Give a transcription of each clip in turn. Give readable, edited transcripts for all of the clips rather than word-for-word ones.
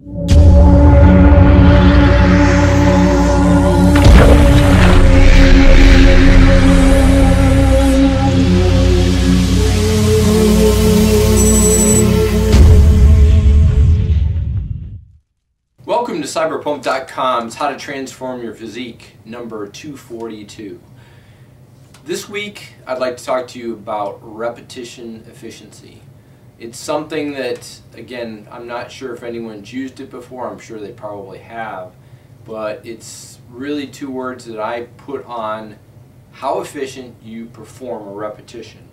Welcome to Cyberpump.com's How to Transform Your Physique, number 242. This week, I'd like to talk to you about repetition efficiency. It's something that, again, I'm not sure if anyone's used it before. I'm sure they probably have. But it's really two words that I put on how efficient you perform a repetition.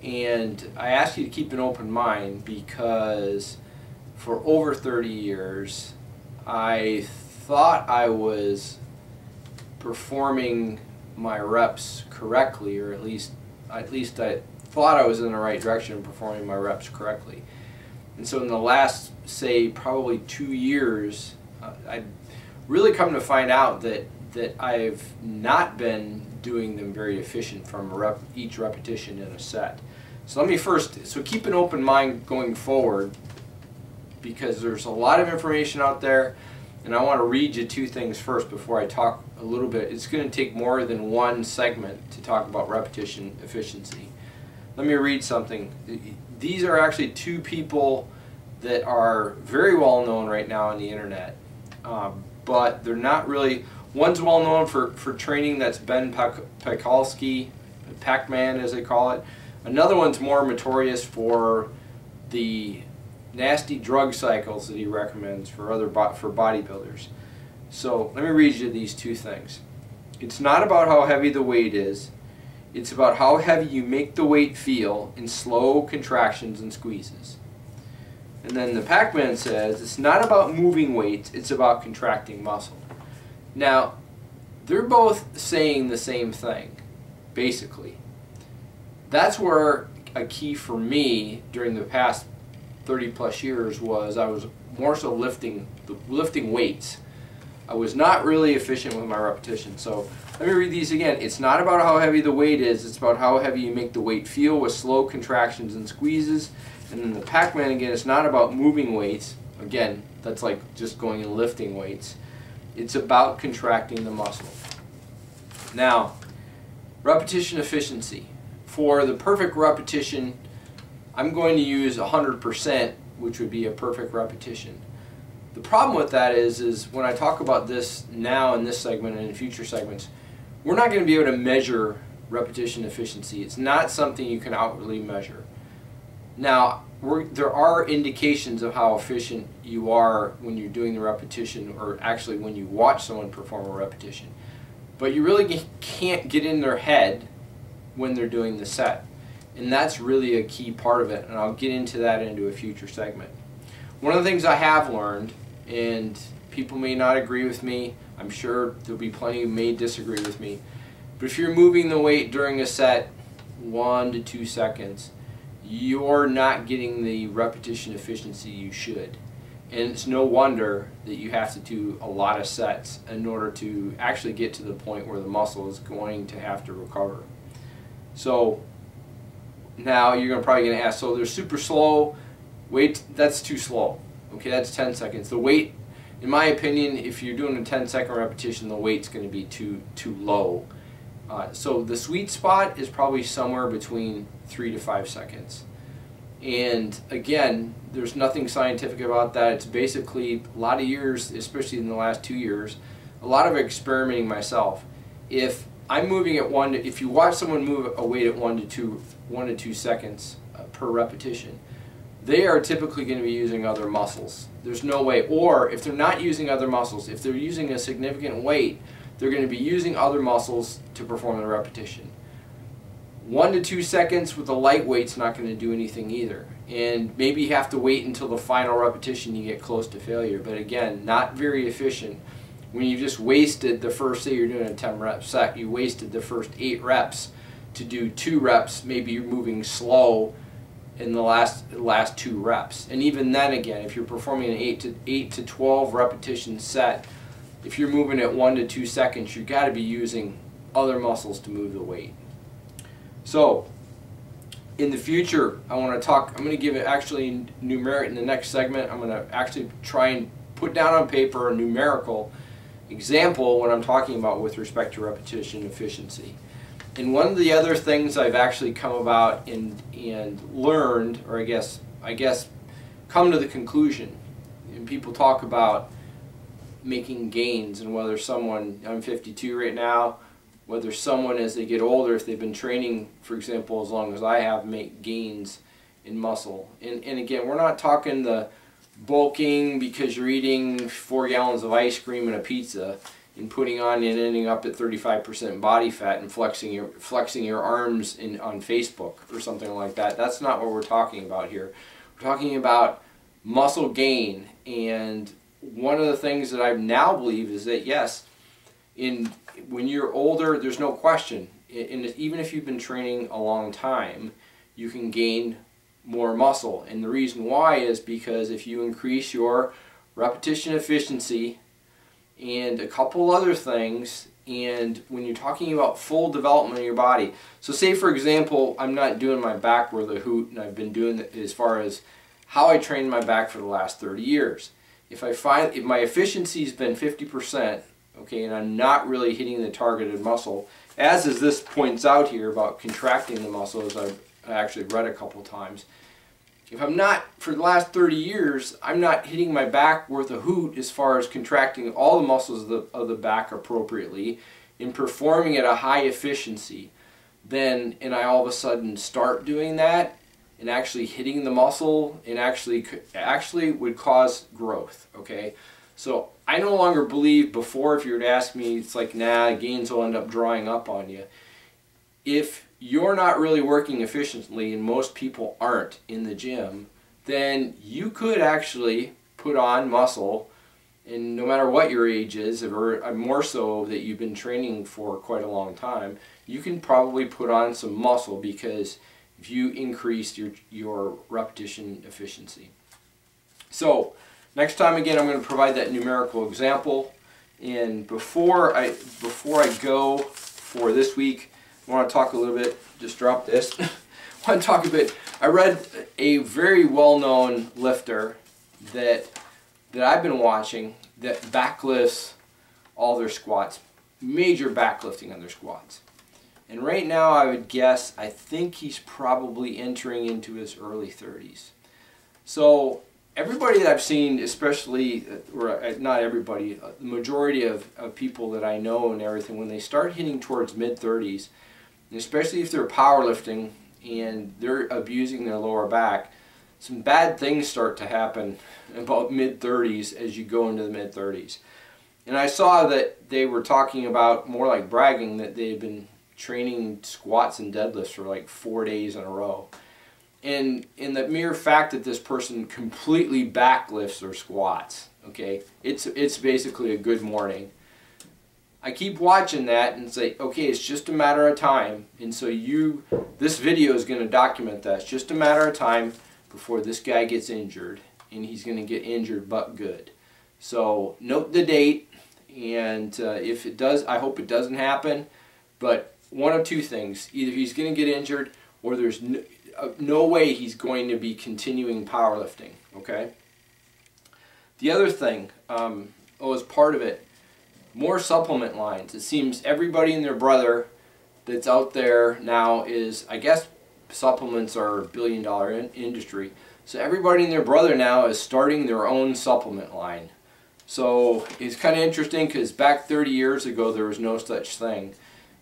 And I ask you to keep an open mind because for over 30 years, I thought I was performing my reps correctly, or at least I thought I was in the right direction of performing my reps correctly. And so in the last, say, probably 2 years, I've really come to find out that I've not been doing them very efficient from each repetition in a set. So keep an open mind going forward, because there's a lot of information out there, and I want to read you two things first before I talk a little bit. It's going to take more than one segment to talk about repetition efficiency. Let me read something. These are actually two people that are very well known right now on the internet, but they're not really. One's well known for training, that's Ben Pakulski, Pac-Man as they call it. Another one's more notorious for the nasty drug cycles that he recommends for bodybuilders. So let me read you these two things. It's not about how heavy the weight is, it's about how heavy you make the weight feel in slow contractions and squeezes. And then the Pac-Man says it's not about moving weights, it's about contracting muscle. Now, they're both saying the same thing, basically. That's where a key for me during the past 30 plus years was I was more so lifting weights. I was not really efficient with my repetition. So let me read these again. It's not about how heavy the weight is, it's about how heavy you make the weight feel with slow contractions and squeezes. And then the Pac-Man again, it's not about moving weights. Again, that's like just going and lifting weights. It's about contracting the muscle. Now, repetition efficiency. For the perfect repetition, I'm going to use 100%, which would be a perfect repetition. The problem with that is when I talk about this now in this segment and in future segments, we're not going to be able to measure repetition efficiency. It's not something you can outwardly measure. Now, there are indications of how efficient you are when you're doing the repetition, or actually when you watch someone perform a repetition. But you really can't get in their head when they're doing the set. And that's really a key part of it, and I'll get into that into a future segment. One of the things I have learned, and people may not agree with me, I'm sure there'll be plenty who may disagree with me, but if you're moving the weight during a set 1 to 2 seconds, you're not getting the repetition efficiency you should. And it's no wonder that you have to do a lot of sets in order to actually get to the point where the muscle is going to have to recover. So now you're probably going to ask, so they're super slow, wait, that's too slow. Okay, that's 10 seconds. The weight, in my opinion, if you're doing a 10-second repetition, the weight's going to be too low. So the sweet spot is probably somewhere between 3 to 5 seconds. And again, there's nothing scientific about that. It's basically a lot of years, especially in the last 2 years, a lot of experimenting myself. If I'm moving at if you watch someone move a weight at 1 to 2 seconds per repetition, they are typically going to be using other muscles. There's no way. Or if they're not using other muscles, if they're using a significant weight, they're going to be using other muscles to perform the repetition. 1 to 2 seconds with a light weight's not going to do anything either. And maybe you have to wait until the final repetition you get close to failure. But again, not very efficient. When you just wasted the first, say you're doing a 10 rep set, you wasted the first 8 reps to do 2 reps, maybe you're moving slow in the last 2 reps. And even then again, if you're performing an 8 to 12 repetition set, if you're moving at 1 to 2 seconds, you've got to be using other muscles to move the weight. So In the future, I'm going to give it actually numeric in the next segment. I'm going to actually try and put down on paper a numerical example when I'm talking about with respect to repetition efficiency. And one of the other things I've actually come about and learned, or I guess come to the conclusion, and people talk about making gains, and whether someone, I'm 52 right now, whether someone as they get older, if they've been training, for example, as long as I have, make gains in muscle. And again, we're not talking the bulking because you're eating 4 gallons of ice cream and a pizza and putting on and ending up at 35% body fat and flexing your arms on Facebook or something like that. That's not what we're talking about here. We're talking about muscle gain. And one of the things that I now believe is that yes, when you're older, there's no question, even if you've been training a long time, you can gain more muscle. And the reason why is because if you increase your repetition efficiency and a couple other things, and when you're talking about full development of your body, so say for example, I'm not doing my back with a hoot, and I've been doing it as far as how I trained my back for the last 30 years. If my efficiency's been 50%, okay, and I'm not really hitting the targeted muscle, as this points out here about contracting the muscle, as I've actually read a couple times. If I'm not, for the last 30 years, I'm not hitting my back worth a hoot as far as contracting all the muscles of the back appropriately and performing at a high efficiency, and I all of a sudden start doing that and actually hitting the muscle, and actually would cause growth, okay? So I no longer believe, before if you were to ask me, it's like, nah, gains will end up drying up on you. If you're not really working efficiently, and most people aren't in the gym, then you could actually put on muscle, and no matter what your age is, or more so that you've been training for quite a long time, you can probably put on some muscle because if you increased your repetition efficiency. So next time, again, I'm going to provide that numerical example. And before I go for this week, I want to talk a little bit, just drop this. I want to talk a bit. I read a very well-known lifter that I've been watching that backlifts all their squats, major backlifting on their squats. And right now, I would guess, I think he's probably entering into his early 30s. So everybody that I've seen, especially, or not everybody, the majority of people that I know and everything, when they start hitting towards mid-30s, and especially if they're powerlifting and they're abusing their lower back, some bad things start to happen about mid-30s as you go into the mid-30s. And I saw that they were talking about, more like bragging, that they've been training squats and deadlifts for like 4 days in a row. And in the mere fact that this person completely backlifts their squats, okay, it's basically a good morning. I keep watching that and say, okay, it's just a matter of time. And so this video is going to document that. It's just a matter of time before this guy gets injured, and he's going to get injured but good. So note the date, and if it does, I hope it doesn't happen. But one of two things: either he's going to get injured, or there's no way he's going to be continuing powerlifting, okay? The other thing, as part of it, more supplement lines. It seems everybody and their brother that's out there now is, I guess supplements are a billion-dollar industry, so everybody and their brother now is starting their own supplement line. So it's kind of interesting because back 30 years ago there was no such thing.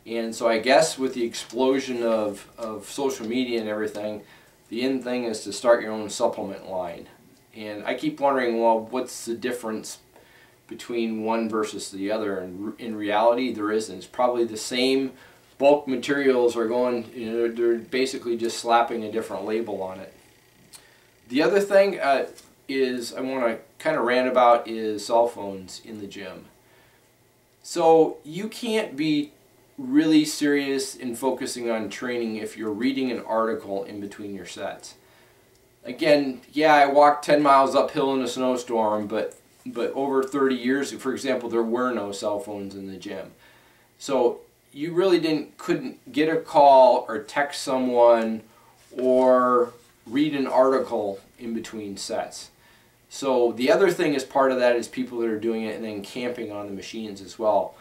And so I guess with the explosion of social media and everything, the end thing is to start your own supplement line. And I keep wondering, well, what's the difference between one versus the other? And in reality, there isn't. It's probably the same bulk materials are going, they're basically just slapping a different label on it. The other thing is I want to kind of rant about is cell phones in the gym. So you can't be really serious in focusing on training if you're reading an article in between your sets. Again, yeah, I walked 10 miles uphill in a snowstorm, but over 30 years, for example, there were no cell phones in the gym. So you really couldn't get a call or text someone or read an article in between sets. So the other thing as part of that is people that are doing it and then camping on the machines as well.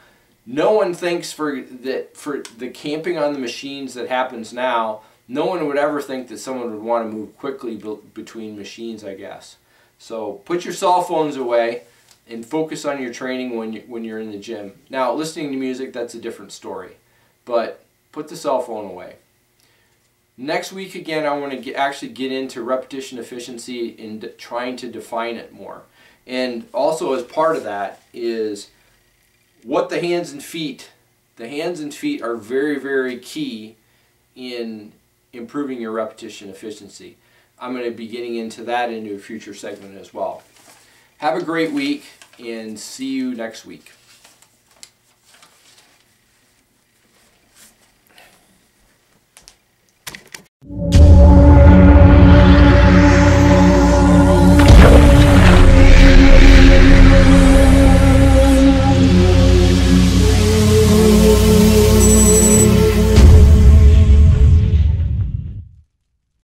No one thinks for the camping on the machines that happens now, no one would ever think that someone would want to move quickly between machines, I guess. So put your cell phones away and focus on your training when you're in the gym. Now, listening to music, that's a different story. But put the cell phone away. Next week, again, I want to actually get into repetition efficiency and trying to define it more. And also as part of that is what the hands and feet are very, very key in improving your repetition efficiency. I'm going to be getting into that into a future segment as well. Have a great week and see you next week.